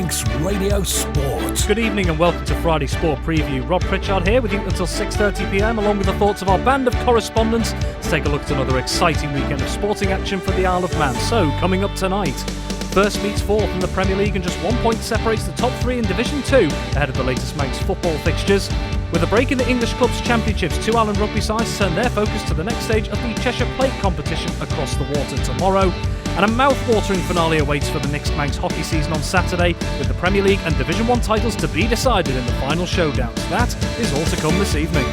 Manx Radio Sport. Good evening and welcome to Friday Sport Preview. Rob Pritchard here with you until 6:30pm, along with the thoughts of our band of correspondents to take a look at another exciting weekend of sporting action for the Isle of Man. So, coming up tonight, first meets fourth in the Premier League and just 1 point separates the top three in Division 2 ahead of the latest Manx football fixtures. With a break in the English Clubs Championships, two Island rugby sides turn their focus to the next stage of the Cheshire Plate competition across the water tomorrow. And a mouth-watering finale awaits for the next Manx hockey season on Saturday, with the Premier League and Division 1 titles to be decided in the final showdowns. That is all to come this evening.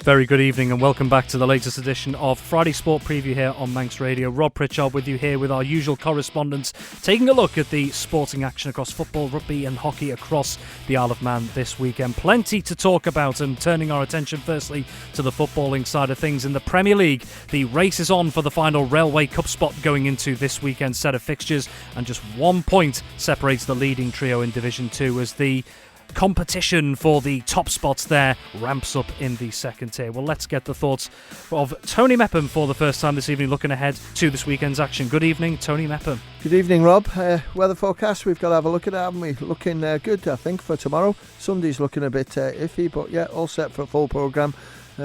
Very good evening and welcome back to the latest edition of Friday Sport Preview here on Manx Radio. Rob Pritchard with you here with our usual correspondents, taking a look at the sporting action across football, rugby and hockey across the Isle of Man this weekend. Plenty to talk about, and turning our attention firstly to the footballing side of things. In the Premier League, the race is on for the final Railway Cup spot going into this weekend's set of fixtures, and just 1 point separates the leading trio in Division 2 as the competition for the top spots there ramps up in the second tier. Well, let's get the thoughts of Tony Mepham for the first time this evening, looking ahead to this weekend's action. Good evening, Tony Mepham. Good evening, Rob. Weather forecast, we've got to have a look at it, haven't we? Looking good, I think, for tomorrow. Sunday's looking a bit iffy, but yeah, all set for a full programme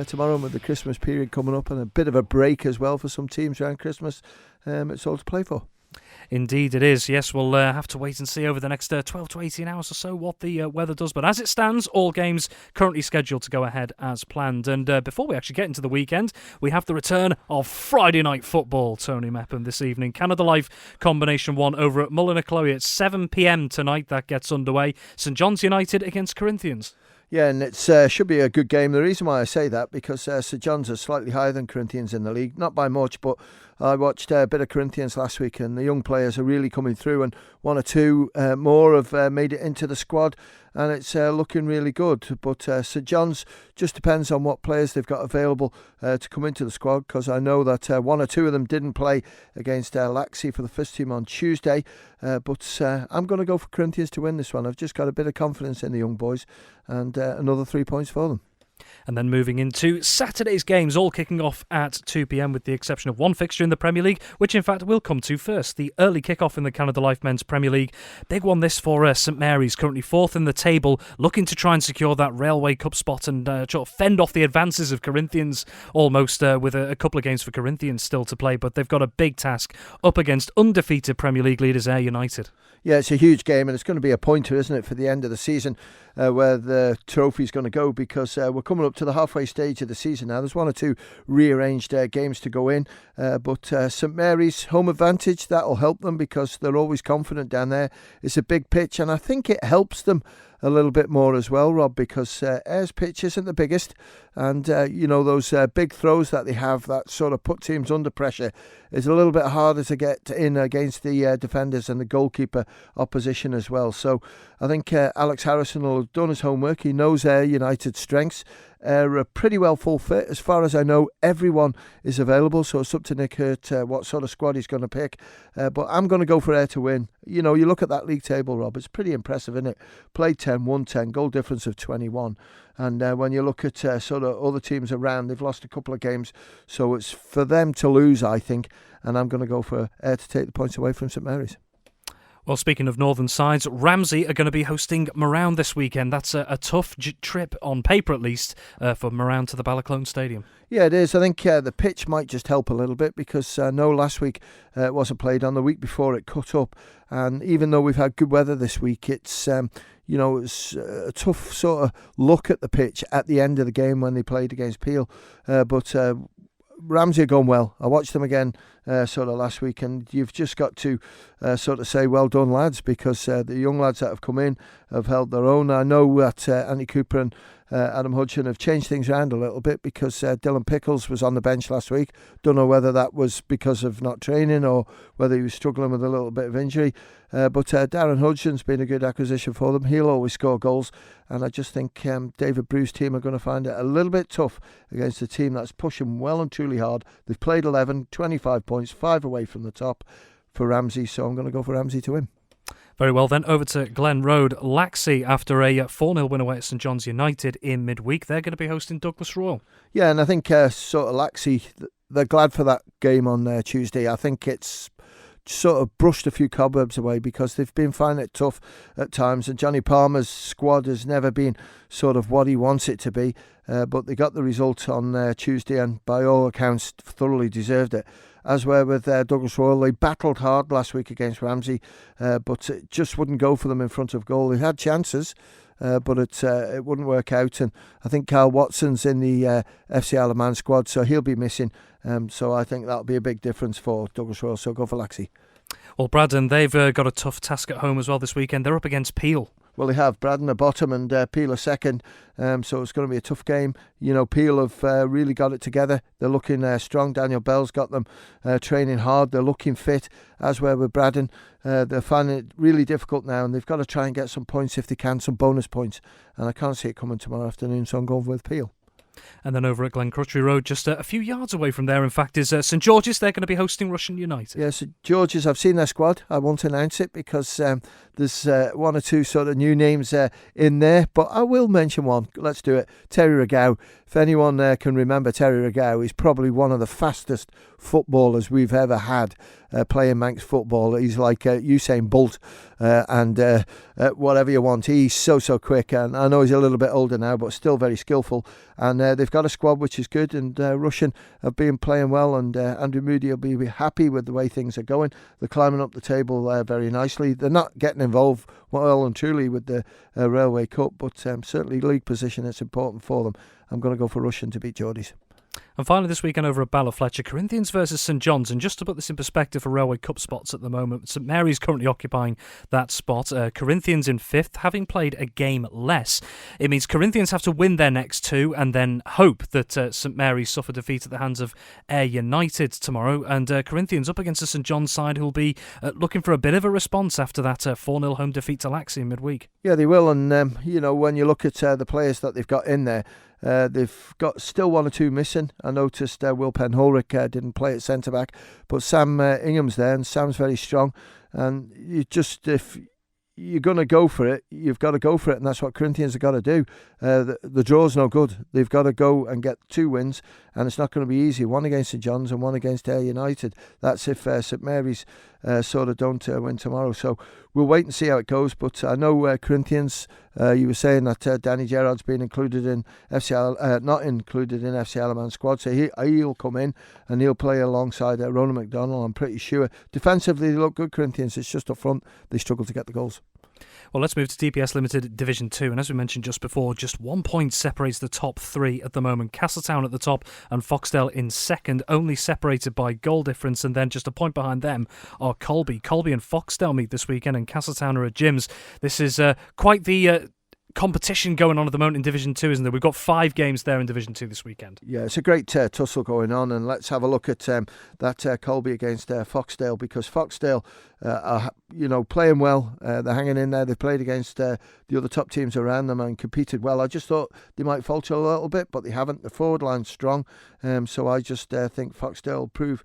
tomorrow with the Christmas period coming up and a bit of a break as well for some teams around Christmas. It's all to play for. Indeed it is. Yes, we'll have to wait and see over the next 12 to 18 hours or so what the weather does. But as it stands, all games currently scheduled to go ahead as planned. And before we actually get into the weekend, we have the return of Friday night football, Tony Mepham, this evening. Canada Life Combination 1 over at Mullinacolloy at 7pm tonight. That gets underway. St John's United against Corinthians. Yeah, and it should be a good game. The reason why I say that, because St John's are slightly higher than Corinthians in the league. Not by much, but I watched a bit of Corinthians last week, and the young players are really coming through, and one or two more have made it into the squad, and it's looking really good. But St John's just depends on what players they've got available to come into the squad, because I know that one or two of them didn't play against Laxey for the first team on Tuesday. But I'm going to go for Corinthians to win this one. I've just got a bit of confidence in the young boys, and another 3 points for them. And then moving into Saturday's games, all kicking off at 2pm with the exception of one fixture in the Premier League, which in fact we'll come to first. The early kick-off in the Canada Life Men's Premier League. Big one this for St Mary's, currently fourth in the table, looking to try and secure that Railway Cup spot and sort of fend off the advances of Corinthians almost, with a couple of games for Corinthians still to play. But they've got a big task up against undefeated Premier League leaders Ayr United. Yeah, it's a huge game, and it's going to be a pointer, isn't it, for the end of the season, where the trophy's going to go, because we're coming up to the halfway stage of the season now. There's one or two rearranged games to go in, but St Mary's home advantage, that'll help them because they're always confident down there. It's a big pitch, and I think it helps them a little bit more as well, Rob, because Ayr's pitch isn't the biggest, and those big throws that they have that sort of put teams under pressure is a little bit harder to get in against the defenders and the goalkeeper opposition as well. So I think Alex Harrison will have done his homework. He knows Ayr United's strengths. Are pretty well full fit. As far as I know, everyone is available, so it's up to Nick Hurt what sort of squad he's going to pick. But I'm going to go for Ayr to win. You know, you look at that league table, Rob, it's pretty impressive, isn't it? Played 10, won 10, goal difference of 21. And when you look at sort of other teams around, they've lost a couple of games. So it's for them to lose, I think. And I'm going to go for Ayr to take the points away from St Mary's. Well, speaking of northern sides, Ramsey are going to be hosting Moran this weekend. That's a tough trip, on paper at least, for Moran to the Balaclone Stadium. Yeah, it is. I think the pitch might just help a little bit, because I know last week it wasn't played on. The week before it cut up. And even though we've had good weather this week, it's it's a tough sort of look at the pitch at the end of the game when they played against Peel. But Ramsey are going well. I watched them again sort of last week, and you've just got to sort of say well done, lads, because the young lads that have come in have held their own. I know that Andy Cooper and Adam Hudson have changed things around a little bit because Dylan Pickles was on the bench last week. Don't know whether that was because of not training or whether he was struggling with a little bit of injury. But Darren Hudson's been a good acquisition for them. He'll always score goals. And I just think David Brew's team are going to find it a little bit tough against a team that's pushing well and truly hard. They've played 11, 25 points, 5 away from the top for Ramsey. So I'm going to go for Ramsey to win. Very well then, over to Glen Road. Laxey, after a 4-0 win away at St John's United in midweek, they're going to be hosting Douglas Royal. Yeah, and I think sort of Laxey, they're glad for that game on Tuesday. I think it's sort of brushed a few cobwebs away because they've been finding it tough at times, and Johnny Palmer's squad has never been sort of what he wants it to be, but they got the result on Tuesday and by all accounts thoroughly deserved it. As were with Douglas Royal, they battled hard last week against Ramsey, but it just wouldn't go for them in front of goal. They had chances, but it wouldn't work out. And I think Carl Watson's in the FC Isle of Man squad, so he'll be missing. So I think that'll be a big difference for Douglas Royal. So go for Laxey. Well, Braddon, they've got a tough task at home as well this weekend. They're up against Peel. Well, they have. Braddon are bottom and Peel are second, so it's going to be a tough game. You know, Peel have really got it together. They're looking strong. Daniel Bell's got them training hard. They're looking fit, as were with Braddon. They're finding it really difficult now, and they've got to try and get some points if they can, some bonus points. And I can't see it coming tomorrow afternoon, so I'm going with Peel. And then over at Glencrutchery Road, just a few yards away from there, in fact, is St George's. They're going to be hosting Russian United. Yeah, St George's, I've seen their squad. I won't announce it because there's one or two sort of new names in there, but I will mention one. Let's do it. Terry Regow. If anyone can remember Terry Regow, he's probably one of the fastest footballers we've ever had playing Manx football. He's like Usain Bolt and whatever you want. He's so quick, and I know he's a little bit older now, but still very skillful. And they've got a squad which is good, and Russian have been playing well, and Andrew Moody will be happy with the way things are going. They're climbing up the table very nicely. They're not getting involved well and truly with the Railway Cup, but certainly league position is important for them. I'm going to go for Russian to beat Geordies. And finally this weekend over at Ballafletcher, Corinthians versus St John's. And just to put this in perspective for Railway Cup spots at the moment, St Mary's currently occupying that spot. Corinthians in 5th, having played a game less. It means Corinthians have to win their next 2 and then hope that St Mary's suffer defeat at the hands of Ayr United tomorrow. And Corinthians up against the St John's side who'll be looking for a bit of a response after that 4-0 home defeat to Laxey in midweek. Yeah, they will. And, you know, when you look at the players that they've got in there, they've got still 1 or 2 missing. I noticed Will Penholrick didn't play at centre-back, but Sam Ingham's there, and Sam's very strong. And you just, if you're going to go for it, you've got to go for it, and that's what Corinthians have got to do. The draw's no good. They've got to go and get 2 wins, and it's not going to be easy. 1 against St John's and 1 against Ayr United. That's if St Mary's sort of don't win tomorrow. So we'll wait and see how it goes. But I know Corinthians, you were saying that Danny Gerard's been included in not included in FC Isle of Man squad, so he'll come in and he'll play alongside Ronan McDonald, I'm pretty sure. Defensively, they look good, Corinthians. It's just up front they struggle to get the goals. Well, let's move to DPS Limited Division 2, and as we mentioned just before, just 1 point separates the top 3 at the moment. Castletown at the top and Foxdale in second, only separated by goal difference, and then just a point behind them are Colby. Colby and Foxdale meet this weekend, and Castletown are at Jim's. This is quite the competition going on at the moment in Division 2, isn't there? We've got 5 games there in Division 2 this weekend. Yeah, it's a great tussle going on, and let's have a look at that Colby against Foxdale, because Foxdale are playing well. They're hanging in there. They've played against the other top teams around them and competed well. I just thought they might falter a little bit, but they haven't. The forward line's strong, so I just think Foxdale will prove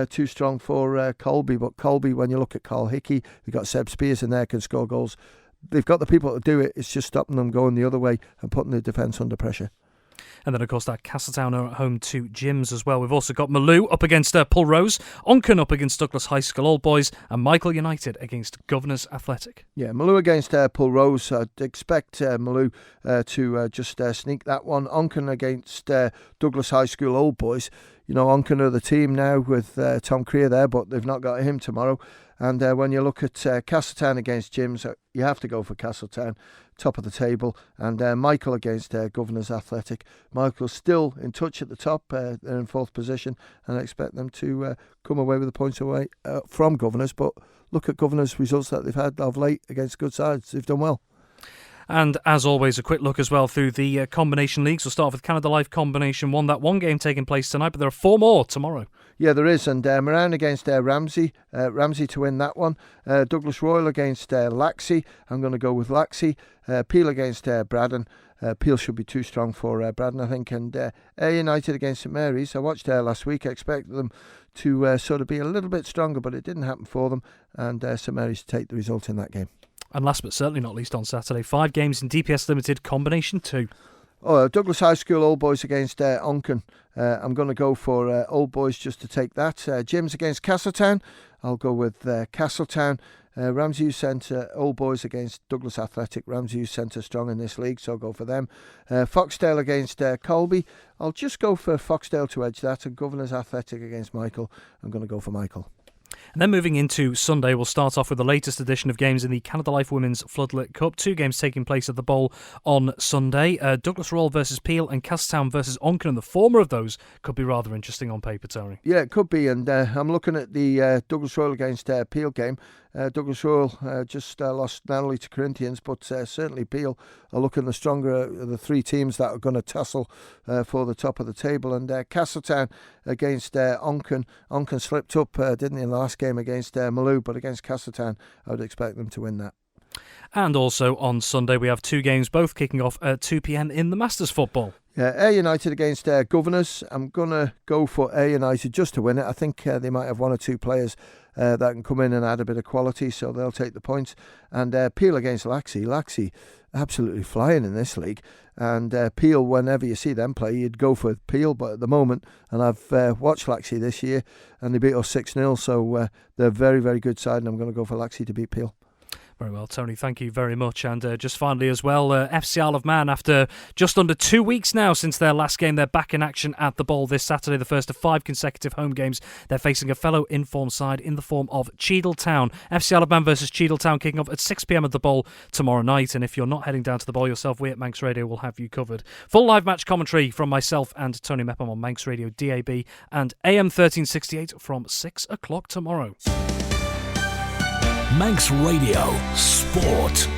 too strong for Colby. But Colby, when you look at Carl Hickey, you've got Seb Spears in there, can score goals. They've got the people to do it. It's just stopping them going the other way and putting the defence under pressure. And then, of course, that Castletown are at home to Jim's as well. We've also got Maloo up against Pulrose, Onken up against Douglas High School Old Boys, and Michael United against Governors Athletic. Yeah, Maloo against Pulrose. I'd expect Maloo to just sneak that one. Onken against Douglas High School Old Boys. You know, Onken are the team now with Tom Creer there, but they've not got him tomorrow. And when you look at Castletown against Jim's, you have to go for Castletown, top of the table. And Michael against Governors Athletic. Michael's still in touch at the top. They're in 4th position, and I expect them to come away with the points away from Governors. But look at Governors' results that they've had of late against good sides. They've done well. And as always, a quick look as well through the combination leagues. We'll start off with Canada Life Combination 1. That one game taking place tonight, but there are 4 more tomorrow. Yeah, there is. And Moran against Ramsey. Ramsey to win that one. Douglas Royal against Laxey. I'm going to go with Laxey. Peel against Braddon. Peel should be too strong for Braddon, I think. And Ayr United against St Mary's. I watched Ayr last week. I expected them to sort of be a little bit stronger, but it didn't happen for them. And St Mary's take the result in that game. And last but certainly not least on Saturday, 5 games in DPS Limited Combination 2. Douglas High School Old Boys against Onken. I'm going to go for Old Boys just to take that. Jims against Castletown. I'll go with Castletown. Ramsey Youth Centre Old Boys against Douglas Athletic. Ramsey Youth Centre strong in this league, so I'll go for them. Foxdale against Colby. I'll just go for Foxdale to edge that. And Governors Athletic against Michael. I'm going to go for Michael. And then moving into Sunday, we'll start off with the latest edition of games in the Canada Life Women's Floodlit Cup. 2 games taking place at the Bowl on Sunday. Douglas Royal versus Peel and Castletown versus Onken. And the former of those could be rather interesting on paper, Tony. Yeah, it could be. And I'm looking at the Douglas Royal against Peel game. Douglas Royal just lost not only to Corinthians, but certainly Peel are looking the stronger of the 3 teams that are going to tussle for the top of the table. And Castletown against Onken. Onken slipped up, didn't he, in the last game against Malou, but against Castletown, I would expect them to win that. And also on Sunday, we have 2 games, both kicking off at 2 p.m. in the Masters football. Ayr United against Governors. I'm going to go for Ayr United just to win it. I think they might have 1 or 2 players that can come in and add a bit of quality, so they'll take the points. And Peel against Laxey. Laxey absolutely flying in this league. And Peel, whenever you see them play, you'd go for Peel. But at the moment, and I've watched Laxey this year, and they beat us 6-0, so they're a very, very good side, and I'm going to go for Laxey to beat Peel. Very well, Tony, thank you very much. And just finally as well, FC Isle of Man, after just under 2 weeks now since their last game, they're back in action at the Bowl this Saturday, the first of 5 consecutive home games. They're facing a fellow informed side in the form of Cheadletown. FC Isle of Man versus Cheadletown kicking off at 6 p.m. at the Bowl tomorrow night. And if you're not heading down to the Bowl yourself, we at Manx Radio will have you covered. Full live match commentary from myself and Tony Mepham on Manx Radio DAB and AM 1368 from 6 o'clock tomorrow. Manx Radio Sport.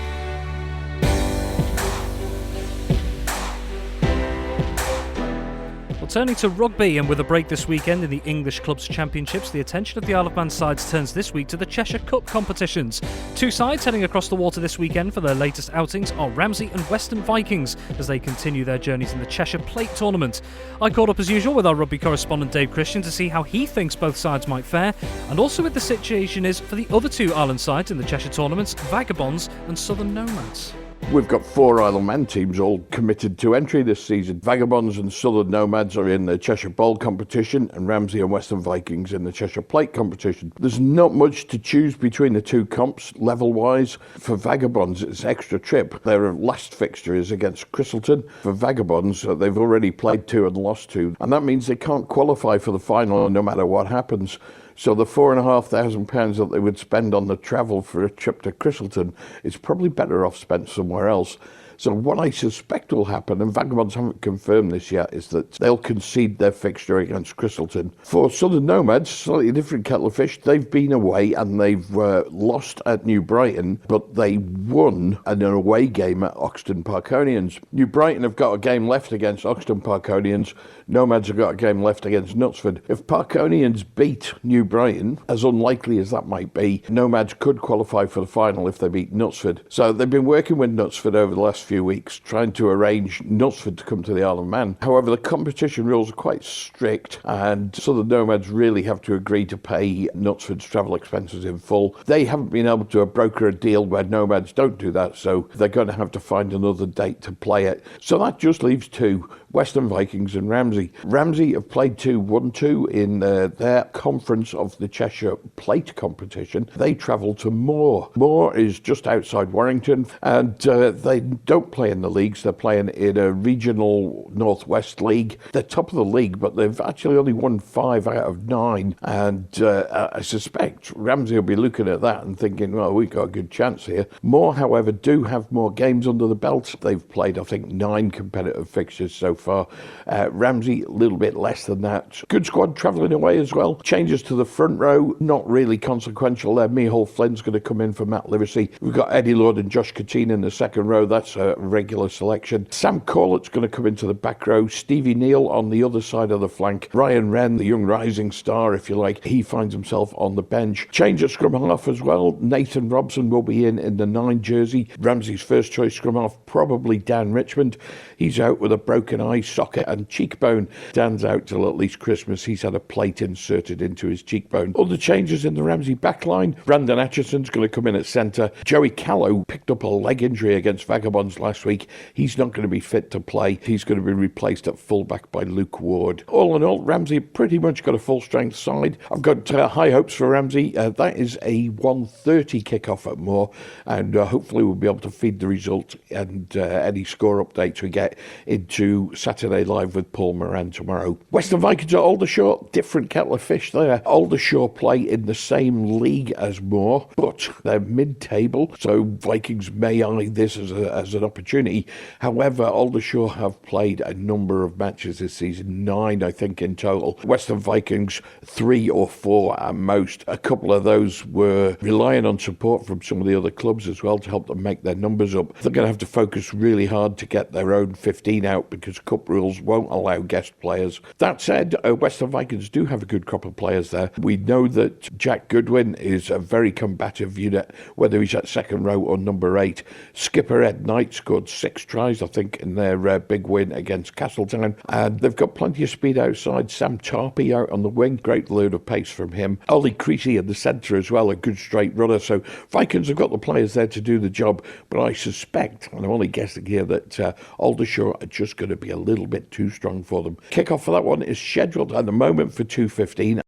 Turning to rugby, and with a break this weekend in the English Clubs Championships, the attention of the Isle of Man sides turns this week to the Cheshire Cup competitions. 2 sides heading across the water this weekend for their latest outings are Ramsey and Western Vikings as they continue their journeys in the Cheshire Plate tournament. I caught up as usual with our rugby correspondent Dave Christian to see how he thinks both sides might fare, and also what the situation is for the other 2 island sides in the Cheshire tournaments, Vagabonds and Southern Nomads. We've got 4 Isle of Man teams all committed to entry this season. Vagabonds and Southern Nomads are in the Cheshire Bowl competition, and Ramsey and Western Vikings in the Cheshire Plate competition. There's not much to choose between the 2 comps level-wise. For Vagabonds, it's extra trip. Their last fixture is against Christleton. For Vagabonds, they've already played 2 and lost 2, and that means they can't qualify for the final no matter what happens. So the £4,500 that they would spend on the travel for a trip to Christleton is probably better off spent somewhere else. So what I suspect will happen, and Vagabonds haven't confirmed this yet, is that they'll concede their fixture against Christleton. For Southern Nomads, slightly different kettle of fish. They've been away and they've lost at New Brighton, but they won an away game at Oxton Parkonians. New Brighton have got a game left against Oxton Parkonians. Nomads have got a game left against Knutsford. If Parkonians beat New Brighton, as unlikely as that might be, Nomads could qualify for the final if they beat Knutsford. So they've been working with Knutsford over the last few weeks, trying to arrange Knutsford to come to the Isle of Man. However, the competition rules are quite strict, and so the Nomads really have to agree to pay Knutsford's travel expenses in full. They haven't been able to broker a deal where Nomads don't do that, so they're going to have to find another date to play it. So that just leaves 2, Western Vikings and Ramsey. Ramsey have played 1-2 in their conference of the Cheshire Plate competition. They travel to Moore. Moore is just outside Warrington, and they don't don't play in the leagues. They're playing in a regional Northwest league. They're top of the league, but they've actually only won 5 out of 9. And I suspect Ramsey will be looking at that and thinking, well, we've got a good chance here. Moore, however, do have more games under the belt. They've played, I think, 9 competitive fixtures so far. Ramsey, a little bit less than that. Good squad travelling away as well. Changes to the front row, not really consequential there. Mihal Flynn's going to come in for Matt Livesey. We've got Eddie Lord and Josh Katina in the second row. That's a regular selection. Sam Corlett's going to come into the back row. Stevie Neal on the other side of the flank. Ryan Wren, the young rising star, if you like, he finds himself on the bench. Change at scrum half as well. Nathan Robson will be in the 9 jersey. Ramsey's first choice scrum half, probably Dan Richmond. He's out with a broken eye, socket and cheekbone. Dan's out till at least Christmas. He's had a plate inserted into his cheekbone. Other changes in the Ramsey backline. Brandon Atchison's going to come in at centre. Joey Callow picked up a leg injury against Vagabonds last week. He's not going to be fit to play. He's going to be replaced at fullback by Luke Ward. All in all, Ramsey pretty much got a full strength side. I've got high hopes for Ramsey. That is a 1:30 kickoff at Moore, and hopefully we'll be able to feed the result and any score updates we get into Saturday Live with Paul Moran tomorrow. Western Vikings at Aldershot, different kettle of fish there. Aldershot play in the same league as Moore, but they're mid-table, so Vikings may eye this as an opportunity. However, Aldershot have played a number of matches this season, 9 I think in total. Western Vikings 3 or 4 at most. A couple of those were relying on support from some of the other clubs as well to help them make their numbers up. They're going to have to focus really hard to get their own 15 out because cup rules won't allow guest players. That said, Western Vikings do have a good crop of players there. We know that Jack Goodwin is a very combative unit, whether he's at second row or number 8. Skipper Ed Knight scored 6 tries, I think, in their big win against Castletown. And they've got plenty of speed outside. Sam Tarpey out on the wing, great load of pace from him. Ollie Creasy in the centre as well, a good straight runner. So Vikings have got the players there to do the job, but I suspect, and I'm only guessing here, that Aldershot are just going to be a little bit too strong for them. Kick-off for that one is scheduled at the moment for 2:15.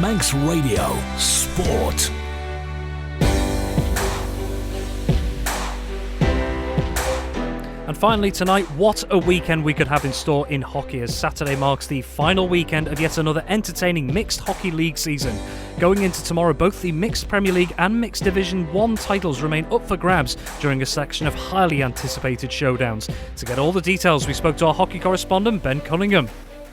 Manx Radio Sport. And finally tonight, what a weekend we could have in store in hockey, as Saturday marks the final weekend of yet another entertaining mixed hockey league season. Going into tomorrow, both the Mixed Premier League and Mixed Division 1 titles remain up for grabs during a section of highly anticipated showdowns. To get all the details, we spoke to our hockey correspondent, Ben Cunningham.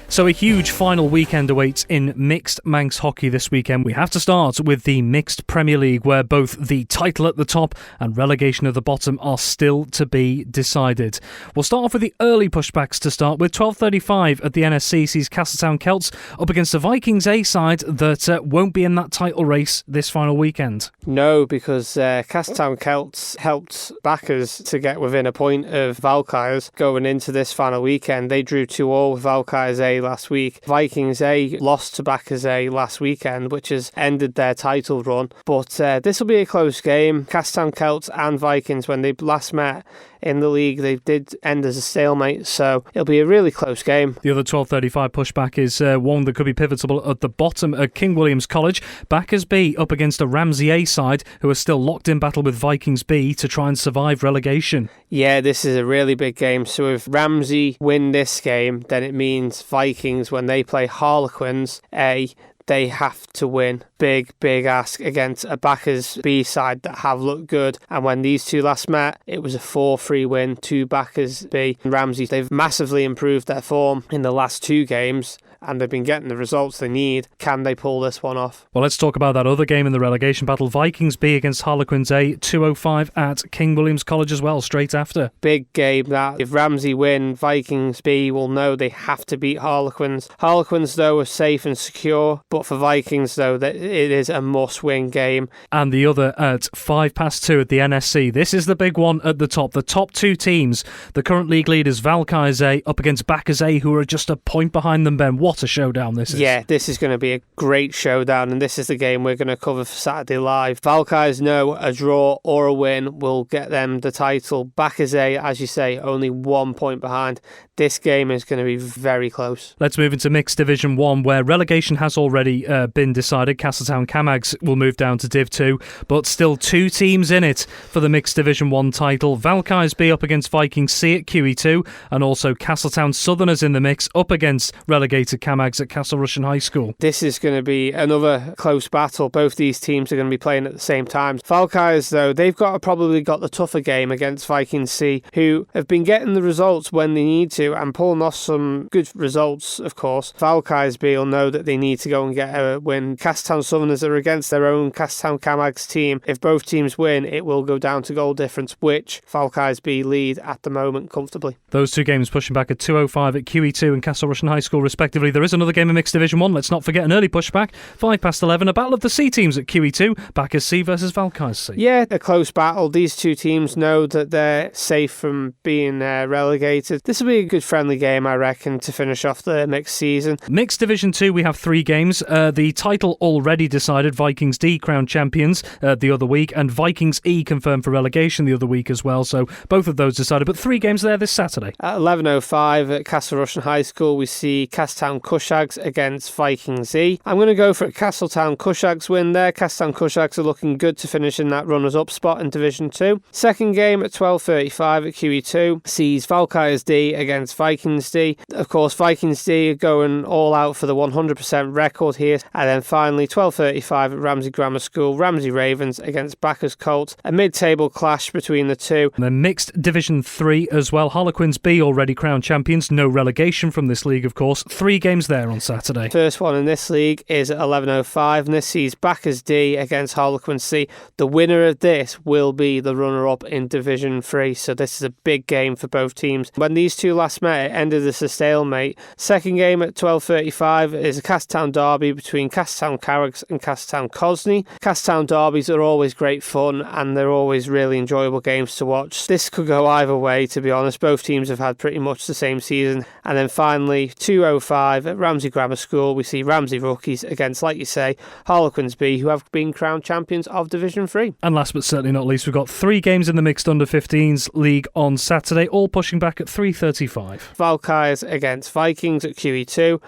So a huge final weekend awaits in mixed Manx hockey this weekend. We have to start with the Mixed Premier League, where both the title at the top and relegation at the bottom are still to be decided. We'll start off with the early pushbacks to start with. 12:35 at the NSC sees Castletown Celts up against the Vikings A side that won't be in that title race this final weekend. No, because Castletown Celts helped backers to get within a point of Valkyries going into this final weekend. They drew 2-2 with Valkyries A last week. Vikings A lost to Backers A last weekend, which has ended their title run. But this will be a close game. Castletown Celts and Vikings, when they last met in the league, they did end as a stalemate, so it'll be a really close game. The other 12:35 pushback is one that could be pivotal at the bottom at King William's College. Backers B up against a Ramsey A side who are still locked in battle with Vikings B to try and survive relegation. Yeah, this is a really big game. So if Ramsey win this game, then it means Vikings, when they play Harlequins A, they have to win. Big ask against a Backers B side that have looked good. And when these two last met, it was a 4-3 win to Backers B. And Ramsey, they've massively improved their form in the last 2 games, and they've been getting the results they need. Can they pull this one off? Well, let's talk about that other game in the relegation battle. Vikings B against Harlequins A, 2:05 at King William's College as well, straight after. Big game that. If Ramsey win, Vikings B will know they have to beat Harlequins. Harlequins, though, are safe and secure, but for Vikings, though, that it is a must-win game. And the other at 2:05 at the NSC. This is the big one at the top. The top 2 teams, the current league leaders Valkyries A up against Backers A, who are just a point behind them, Ben. What what a showdown this is. Yeah, this is going to be a great showdown, and this is the game we're going to cover for Saturday Live. Valkyries know a draw or a win will get them the title. Backers A, as you say, only 1 point behind. This game is going to be very close. Let's move into Mixed Division 1, where relegation has already been decided. Castletown Camags will move down to Div 2, but still 2 teams in it for the Mixed Division 1 title. Valkyries B up against Vikings C at QE2, and also Castletown Southerners in the mix up against relegated Camags at Castle Rushen High School. This is going to be another close battle. Both these teams are going to be playing at the same time. Valkyries, though, they've probably got the tougher game against Vikings C, who have been getting the results when they need to and pulling off some good results, of course. Valkyries B will know that they need to go and get a win. Castletown Southerners are against their own Castletown Camags team. If both teams win, it will go down to goal difference, which Valkyries B lead at the moment comfortably. Those 2 games pushing back at 2:05 at QE2 and Castle Rushen High School respectively. There is another game in Mixed Division 1. Let's not forget an early pushback. 11:05, a battle of the C teams at QE2. Backers C versus Valkyries C. Yeah, a close battle. These 2 teams know that they're safe from being relegated. This will be a good friendly game, I reckon, to finish off the mixed season. Mixed Division 2, we have 3 games. The title already decided. Vikings D crowned champions the other week, and Vikings E confirmed for relegation the other week as well. So both of those decided, but 3 games there this Saturday. At 11:05 at Castle Rushen High School, we see Castletown Cushags against Vikings E. I'm going to go for a Castletown Cushags win there. Castletown Cushags are looking good to finish in that runners-up spot in Division 2. Second game at 12:35 at QE2 sees Valkyries D against Vikings D. Of course, Vikings D are going all out for the 100% record here. And then finally, 12:35 at Ramsey Grammar School, Ramsey Ravens against Backers Colt. A mid-table clash between the 2. And then Mixed Division 3 as well. Harlequins B already crowned champions. No relegation from this league, of course. 3 games there on Saturday. First one in this league is at 11:05, and this sees Backers D against Harlequins C. The winner of this will be the runner-up in Division 3, so this is a big game for both teams. When these 2 last met, it ended as a stalemate. Second game at 12:35 is a Castletown derby between Castletown Carricks and Castletown Cosney. Castletown derbies are always great fun, and they're always really enjoyable games to watch. This could go either way, to be honest. Both teams have had pretty much the same season. And then finally, 2:05 at Ramsey Grammar School, we see Ramsey Rookies against, like you say, Harlequins B, who have been crowned champions of Division 3. And last but certainly not least, we've got 3 games in the Mixed Under-15s League on Saturday, all pushing back at 3:35. Valkyries against Vikings at QE2,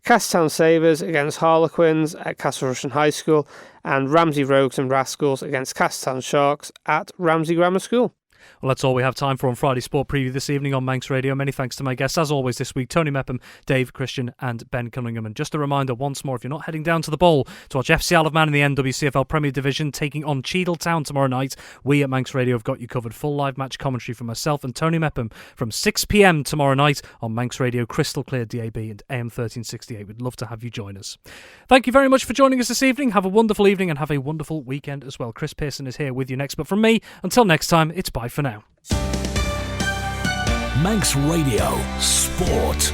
Castletown Sabres against Harlequins at Castle Rushen High School, and Ramsey Rogues and Rascals against Castletown Sharks at Ramsey Grammar School. Well, that's all we have time for on Friday Sport Preview this evening on Manx Radio. Many thanks to my guests, as always, this week, Tony Mepham, Dave Christian and Ben Cunningham. And just a reminder once more, if you're not heading down to the Bowl to watch FC Isle of Man in the NWCFL Premier Division taking on Cheadle Town tomorrow night, we at Manx Radio have got you covered. Full live match commentary from myself and Tony Mepham from 6 p.m. tomorrow night on Manx Radio, crystal clear DAB and AM 1368. We'd love to have you join us. Thank you very much for joining us this evening. Have a wonderful evening and have a wonderful weekend as well. Chris Pearson is here with you next. But from me, until next time, it's bye for now. Manx Radio Sport.